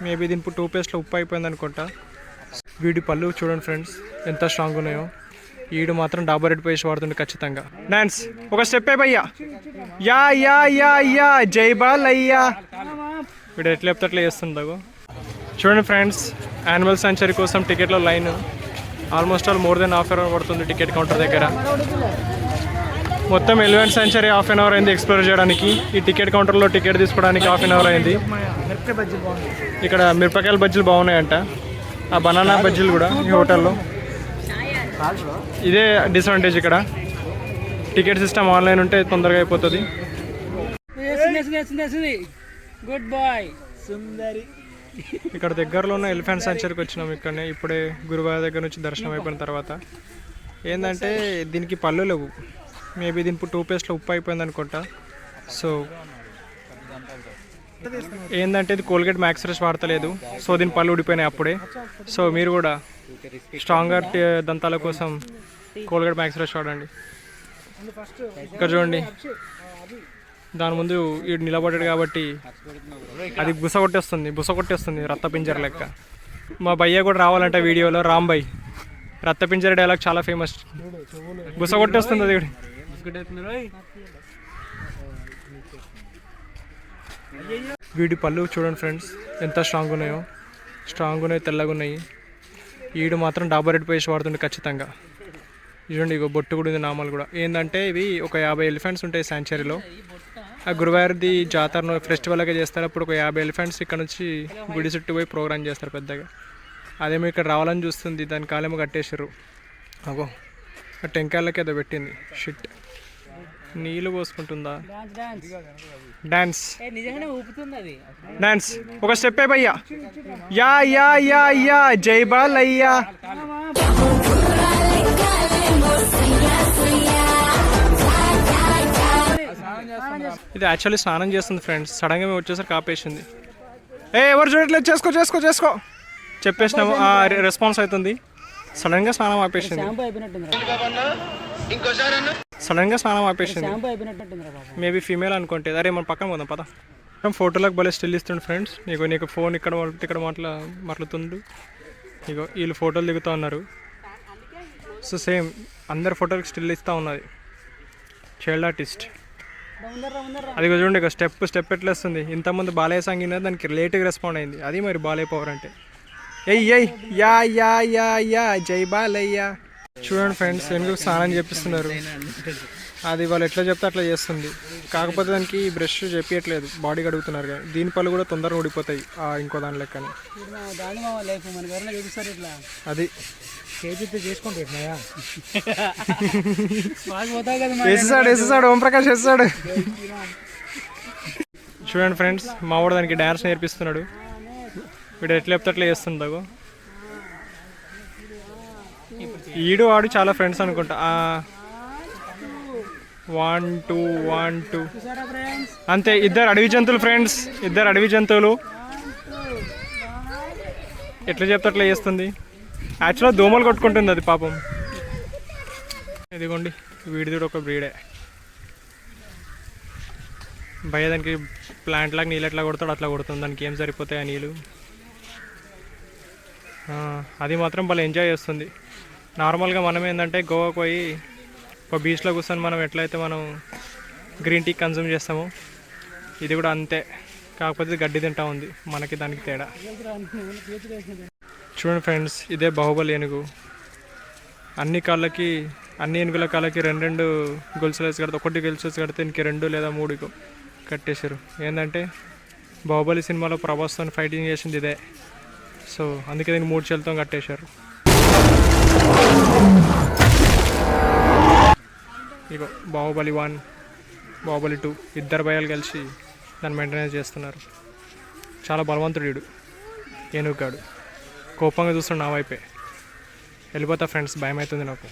Maybe దీని టూత్పేస్ట్లో ఉప్పు అయిపోయింది అనుకుంటా. వీడి పళ్ళు చూడండి ఫ్రెండ్స్ ఎంత స్ట్రాంగ్ ఉన్నాయో. ఈడు మాత్రం డాబర్ రెడ్ పేస్ట్ వాడుతుండే ఖచ్చితంగా. డాన్స్ ఒక స్టెప్ భయ్యా. యా యా యా యా జై బాల్ అయ్యా. వీడు ఎట్లా చెప్తే అట్లా చేస్తుండవు. చూడండి ఫ్రెండ్స్, యానిమల్ సెంచరీ కోసం టికెట్లో line almost all more then half an hour పడుతుంది టికెట్ కౌంటర్ దగ్గర. మొత్తం elephant century half an hour అయింది ఎక్స్ప్లోర్ చేయడానికి. ఈ టికెట్ కౌంటర్లో టికెట్ తీసుకోవడానికి హాఫ్ అన్ అవర్ అయింది. ఇక్కడ మిరపకాయల బజ్జీలు బాగున్నాయంట, ఆ బనానా బజ్జీలు కూడా ఈ హోటల్లో. ఇదే డిసడ్వాంటేజ్ ఇక్కడ, టికెట్ సిస్టమ్ ఆన్లైన్ ఉంటే తొందరగా అయిపోతుంది. Good bye. ఇక్కడ దగ్గరలో ఉన్న ఎలిఫెంట్ సెంచరీకి వచ్చినాం. ఇక్కడనే ఇప్పుడే గురువారి దగ్గర నుంచి దర్శనం అయిపోయిన తర్వాత ఏంటంటే దీనికి పళ్ళు లేవు. మేబీ దీని టూత్పేస్ట్లో ఉప్పు అయిపోయింది అనుకుంటా. సో ఏంటంటే ఇది కోల్గేట్ మ్యాక్స్ ఫ్రెష్ వాడతలేదు, సో దీని పళ్ళు ఊడిపోయినాయి అప్పుడే. సో మీరు కూడా స్ట్రాంగర్ దంతాల కోసం కోల్గేట్ మ్యాక్స్ ఫ్రెష్ వాడండి. ఇక్కడ చూడండి, దాని ముందు వీడు నిలబడ్డాడు కాబట్టి అది బుస కొట్టేస్తుంది రక్తపింజర లెక్క. మా భయ్య కూడా రావాలంటే వీడియోలో, రామ్ భయ్ రక్తపింజర డైలాగ్ చాలా ఫేమస్. బుస కొట్టేస్తుంది అది. వీడి పళ్ళు చూడండి ఫ్రెండ్స్ ఎంత స్ట్రాంగ్ ఉన్నాయో. తెల్లగా ఉన్నాయి. ఈడు మాత్రం డాబర్ రెడ్ పేస్ట్ వాడుతుండే ఖచ్చితంగా. చూడండి ఇగో బొట్టు కూడా ఉంది, నామాలు కూడా. ఏంటంటే ఇవి ఒక 50 ఎలిఫెంట్స్ ఉంటాయి శాంచురీలో. ఆ గురువారిది జాతరను ఫెస్టివల్గా చేస్తారు. అప్పుడు ఒక 50 ఎలిఫెంట్స్ ఇక్కడ నుంచి గుడి చుట్టూ పోయి ప్రోగ్రామ్ చేస్తారు పెద్దగా. అదేమో ఇక్కడ రావాలని చూస్తుంది, దాని కాలేమో కట్టేసారు. అగో ఆ టెంకాయలకి ఏదో పెట్టింది. షిట్, నీళ్ళు పోసుకుంటుందా? డాన్స్ డాన్స్ ఒక స్టెప్ భయ్యా. యా యా యా యా జై బాల్ అయ్యా. ఇది యాక్చువల్లీ స్నానం చేస్తుంది ఫ్రెండ్స్. సడన్గా మేము వచ్చేసరికి ఆపేసింది. ఎవరు చూడట్లేదు, చేసుకో చెప్పేసినాము. రెస్పాన్స్ అవుతుంది. సడన్గా స్నానం ఆపేసింది. మేబీ ఫీమేల్ అనుకుంటే. అరే మనం పక్కన పోదాం పద. ఫోటోలకు భలే స్టిల్ ఇస్తుండు ఫ్రెండ్స్. నీకు ఫోన్ ఇక్కడ మాట్లాడుతుండు. ఇగో వీళ్ళు ఫోటోలు దిగుతూ ఉన్నారు. సో సేమ్ అందరు ఫోటోలకు స్టిల్ ఇస్తూ ఉన్నది చైల్డ్ ఆర్టిస్ట్. అది చూడండి ఇక స్టెప్ ఎట్లా వస్తుంది. ఇంతకుముందు బాలయ్య సాంగ్ దానికి లేట్గా రెస్పాండ్ అయింది. అది మరి బాలయ్య పవర్ అంటే. ఎయ్ యా యా యా యా జై బాలయ్య. చూడండి ఫ్రెండ్స్ ఎందుకు స్నానం చేపిస్తున్నారు. అది వాళ్ళు ఎట్లా చెప్తే అట్లా చేస్తుంది. కాకపోతే దానికి బ్రష్ చెప్పియట్లేదు, బాడీ కడుగుతున్నారు. కానీ దీని పళ్ళు కూడా తొందరగా ఊడిపోతాయి ఇంకో దాని లెక్కని. అది వేసేసాడు ఓంప్రకాష్ వేసేసాడు. చూడండి ఫ్రెండ్స్ మా వాడు దానికి డ్యాన్స్ నేర్పిస్తున్నాడు. వీడు ఎట్లా చెప్తే అట్లా చేస్తుండవు. ఈడు వాడు చాలా ఫ్రెండ్స్ అనుకుంటా. 1 2 అంతే. ఇద్దరు అడవి జంతువులు ఫ్రెండ్స్, ఎట్లా చెప్తే అట్లా చేస్తుంది. యాక్చువల్గా దోమలు కొట్టుకుంటుంది అది పాపం. ఇదిగోండి వీడిది ఒక బ్రీడే. భయ దానికి ప్లాంట్ లాగా నీళ్ళు ఎట్లా కొడతాడు అట్లా కొడుతుంది. దానికి ఏం సరిపోతాయి ఆ నీళ్ళు. అది మాత్రం భలే ఎంజాయ్ చేస్తుంది. నార్మల్గా మనం ఏంటంటే గోవాకు పోయి ఒక బీచ్లో కూర్చొని మనం ఎట్లయితే మనం గ్రీన్ టీ కన్జ్యూమ్ చేస్తామో ఇది కూడా అంతే. కాకపోతే గడ్డి తింటా ఉంది, మనకి దానికి తేడా. చూడండి ఫ్రెండ్స్ ఇదే బాహుబలి ఏనుగు. అన్ని ఏనుగుల కాళ్ళకి 2 గొలుసులు వేసి కడితే, ఒకటి గొలుసు వేసి కడితే ఇంక 2 లేదా 3 కట్టేశారు. ఏంటంటే బాహుబలి సినిమాలో ప్రభాస్తో ఫైటింగ్ చేసింది ఇదే. సో అందుకే దీన్ని 3 చేతులతో కట్టేశారు. ఇగో బాహుబలి 1 బాహుబలి 2 ఇద్దరు భయాలు కలిసి దాన్ని మెయింటెనెన్స్ చేస్తున్నారు. చాలా బలవంతుడు వీడు ఏనుగాడు. కోపంగా చూస్తున్నాడు నా వైపే. వెళ్ళిపోతా ఫ్రెండ్స్, భయం అవుతుంది నాకు.